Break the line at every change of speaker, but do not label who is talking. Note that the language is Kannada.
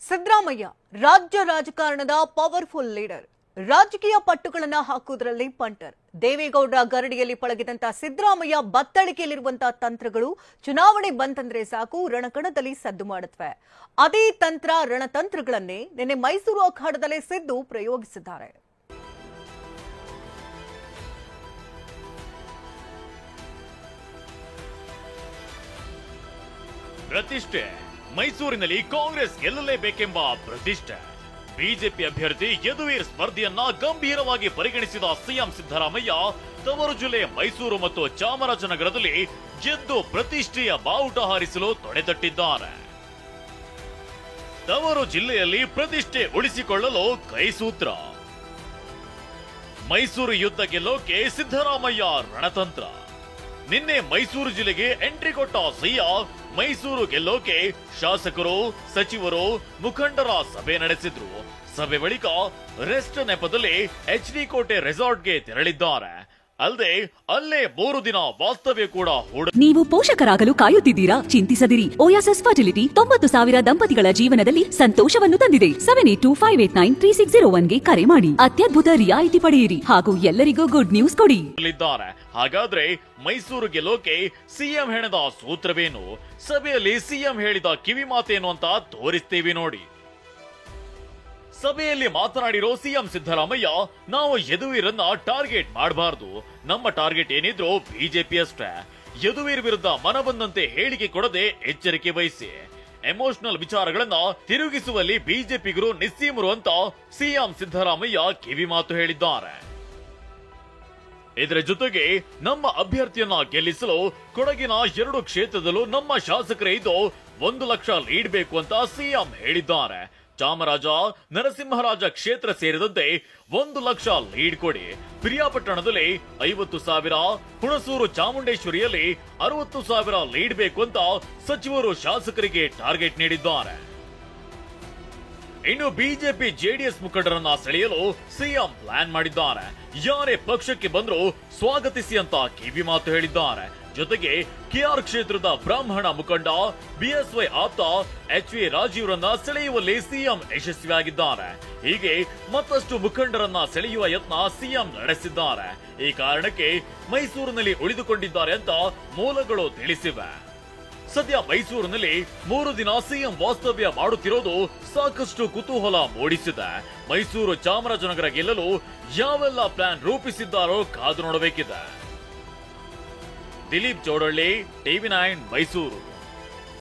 ಸಿದ್ದರಾಮಯ್ಯ ರಾಜ್ಯ ರಾಜಕಾರಣದ ಪವರ್ಫುಲ್ ಲೀಡರ್. ರಾಜಕೀಯ ಪಟ್ಟುಗಳನ್ನು ಹಾಕುವುದರಲ್ಲಿ ಪಂಟರ್. ದೇವೇಗೌಡರ ಗರಡಿಯಲ್ಲಿ ಪಳಗಿದಂತ ಸಿದ್ದರಾಮಯ್ಯ ಬತ್ತಳಿಕೆಯಲ್ಲಿರುವಂತಹ ತಂತ್ರಗಳು ಚುನಾವಣೆ ಬಂತಂದ್ರೆ ಸಾಕು ರಣಕಣದಲ್ಲಿ ಸದ್ದು ಮಾಡುತ್ತವೆ. ಅದೇ ತಂತ್ರ ರಣತಂತ್ರಗಳನ್ನೇ ನಿನ್ನೆ ಮೈಸೂರು ಅಖಾಡದಲ್ಲೇ ಸಿದ್ದು ಪ್ರಯೋಗಿಸಿದ್ದಾರೆ.
ಪ್ರತಿಷ್ಠೆ ಮೈಸೂರಿನಲ್ಲಿ ಕಾಂಗ್ರೆಸ್ ಗೆಲ್ಲಲೇಬೇಕೆಂಬ ಪ್ರತಿಷ್ಠೆ. ಬಿಜೆಪಿ ಅಭ್ಯರ್ಥಿ ಯದುವೀರ್ ಸ್ಪರ್ಧೆಯನ್ನ ಗಂಭೀರವಾಗಿ ಪರಿಗಣಿಸಿದ ಸಿಎಂ ಸಿದ್ದರಾಮಯ್ಯ ತವರು ಜಿಲ್ಲೆ ಮೈಸೂರು ಮತ್ತು ಚಾಮರಾಜನಗರದಲ್ಲಿ ಗೆದ್ದು ಪ್ರತಿಷ್ಠೆಯ ಬಾವುಟ ಹಾರಿಸಲು ತೊಡೆತಟ್ಟಿದ್ದಾರೆ. ತವರು ಜಿಲ್ಲೆಯಲ್ಲಿ ಪ್ರತಿಷ್ಠೆ ಉಳಿಸಿಕೊಳ್ಳಲು ಕೈಸೂತ್ರ. ಮೈಸೂರು ಯುದ್ಧ ಗೆಲ್ಲೋಕೆ ಸಿದ್ದರಾಮಯ್ಯ ರಣತಂತ್ರ. ನಿನ್ನೆ ಮೈಸೂರು ಜಿಲ್ಲೆಗೆ ಎಂಟ್ರಿ ಕೊಟ್ಟ ಸಿಎಂ ಮೈಸೂರು ಗೆಲ್ಲೋಕೆ ಶಾಸಕರು, ಸಚಿವರು, ಮುಖಂಡರ ಸಭೆ ನಡೆಸಿದ್ರು. ಸಭೆ ಬಳಿಕ ರೆಸ್ಟ್ ನೆಪದಲ್ಲಿ ಎಚ್ಡಿ ಕೋಟೆ ರೆಸಾರ್ಟ್ಗೆ ತೆರಳಿದ್ದಾರೆ. ಅಲ್ಲದೆ ಅಲ್ಲೇ 3 ದಿನ ವಾಸ್ತವ್ಯ ಕೂಡ
ನೀವು ಪೋಷಕರಾಗಲು ಕಾಯುತ್ತಿದ್ದೀರಾ? ಚಿಂತಿಸದಿರಿ. ಓಯಾಸಸ್ ಫರ್ಟಿಲಿಟಿ 90,000 ದಂಪತಿಗಳ ಜೀವನದಲ್ಲಿ ಸಂತೋಷವನ್ನು ತಂದಿದೆ. 7825893601ಗೆ ಕರೆ ಮಾಡಿ ಅತ್ಯದ್ಭುತ ರಿಯಾಯಿತಿ ಪಡೆಯಿರಿ ಹಾಗೂ ಎಲ್ಲರಿಗೂ ಗುಡ್ ನ್ಯೂಸ್ ಕೊಡಿ.
ಹಾಗಾದ್ರೆ ಮೈಸೂರು ಗೆಲ್ಲೋಕೆ ಸಿಎಂ ಹೆಣದ ಸೂತ್ರವೇನು? ಸಭೆಯಲ್ಲಿ ಸಿಎಂ ಹೇಳಿದ ಕಿವಿ ಮಾತೇನು ಅಂತ ತೋರಿಸ್ತೀವಿ ನೋಡಿ. ಸಭೆಯಲ್ಲಿ ಮಾತನಾಡಿರೋ ಸಿಎಂ ಸಿದ್ದರಾಮಯ್ಯ, ನಾವು ಯದುವೀರನ್ನ ಟಾರ್ಗೆಟ್ ಮಾಡಬಾರದು. ನಮ್ಮ ಟಾರ್ಗೆಟ್ ಏನಿದ್ರು ಬಿಜೆಪಿ ಅಷ್ಟೇ. ಯದುವೀರ್ ವಿರುದ್ಧ ಮನಬಂದಂತೆ ಹೇಳಿಕೆ ಕೊಡದೆ ಎಚ್ಚರಿಕೆ ವಹಿಸಿ. ಎಮೋಷನಲ್ ವಿಚಾರಗಳನ್ನ ತಿರುಗಿಸುವಲ್ಲಿ ಬಿಜೆಪಿಗರು ನಿಸ್ಸೀಮರು ಅಂತ ಸಿಎಂ ಸಿದ್ದರಾಮಯ್ಯ ಕಿವಿ ಮಾತು ಹೇಳಿದ್ದಾರೆ. ಇದರ ಜೊತೆಗೆ ನಮ್ಮ ಅಭ್ಯರ್ಥಿಯನ್ನ ಗೆಲ್ಲಿಸಲು ಕೊಡಗಿನ 2 ಕ್ಷೇತ್ರದಲ್ಲೂ ನಮ್ಮ ಶಾಸಕರೇ ಇದ್ದು 1 ಲಕ್ಷ ಲೀಡ್ ಬೇಕು ಅಂತ ಸಿಎಂ ಹೇಳಿದ್ದಾರೆ. ಚಾಮರಾಜ, ನರಸಿಂಹರಾಜ ಕ್ಷೇತ್ರ ಸೇರಿದಂತೆ 1 ಲಕ್ಷ ಲೀಡ್ ಕೊಡಿ. ಪಿರಿಯಾಪಟ್ಟಣದಲ್ಲಿ 50,000, ಹುಣಸೂರು ಚಾಮುಂಡೇಶ್ವರಿಯಲ್ಲಿ 60,000 ಲೀಡ್ ಬೇಕು ಅಂತ ಸಚಿವರು ಶಾಸಕರಿಗೆ ಟಾರ್ಗೆಟ್ ನೀಡಿದ್ದಾರೆ. ಇನ್ನು ಬಿಜೆಪಿ ಜೆಡಿಎಸ್ ಮುಖಂಡರನ್ನ ಸೆಳೆಯಲು ಸಿಎಂ ಪ್ಲಾನ್ ಮಾಡಿದ್ದಾರೆ. ಯಾರೇ ಪಕ್ಷಕ್ಕೆ ಬಂದರೂ ಸ್ವಾಗತಿಸಿ ಅಂತ ಕಿವಿ ಮಾತು ಹೇಳಿದ್ದಾರೆ. ಜೊತೆಗೆ ಕೆಆರ್ ಕ್ಷೇತ್ರದ ಬ್ರಾಹ್ಮಣ ಮುಖಂಡ ಬಿಎಸ್ವೈ ಆಪ್ತ ಎಚ್ವಿ ರಾಜೀವ್ರನ್ನ ಸೆಳೆಯುವಲ್ಲಿ ಸಿಎಂ ಯಶಸ್ವಿಯಾಗಿದ್ದಾರೆ. ಹೀಗೆ ಮತ್ತಷ್ಟು ಮುಖಂಡರನ್ನ ಸೆಳೆಯುವ ಯತ್ನ ಸಿಎಂ ನಡೆಸಿದ್ದಾರೆ. ಈ ಕಾರಣಕ್ಕೆ ಮೈಸೂರಿನಲ್ಲಿ ಉಳಿದುಕೊಂಡಿದ್ದಾರೆ ಅಂತ ಮೂಲಗಳು ತಿಳಿಸಿವೆ. ಸದ್ಯ ಮೈಸೂರಿನಲ್ಲಿ 3 ದಿನ ಸಿಎಂ ವಾಸ್ತವ್ಯ ಮಾಡುತ್ತಿರೋದು ಸಾಕಷ್ಟು ಕುತೂಹಲ ಮೂಡಿಸಿದೆ. ಮೈಸೂರು ಚಾಮರಾಜನಗರ ಗೆಲ್ಲಲು ಯಾವೆಲ್ಲ ಪ್ಲಾನ್ ರೂಪಿಸಿದ್ದಾರೋ ಕಾದು ನೋಡಬೇಕಿದೆ. ದಿಲೀಪ್ ಚೌಡಳ್ಳಿ, ಟಿವಿ9 ಮೈಸೂರು.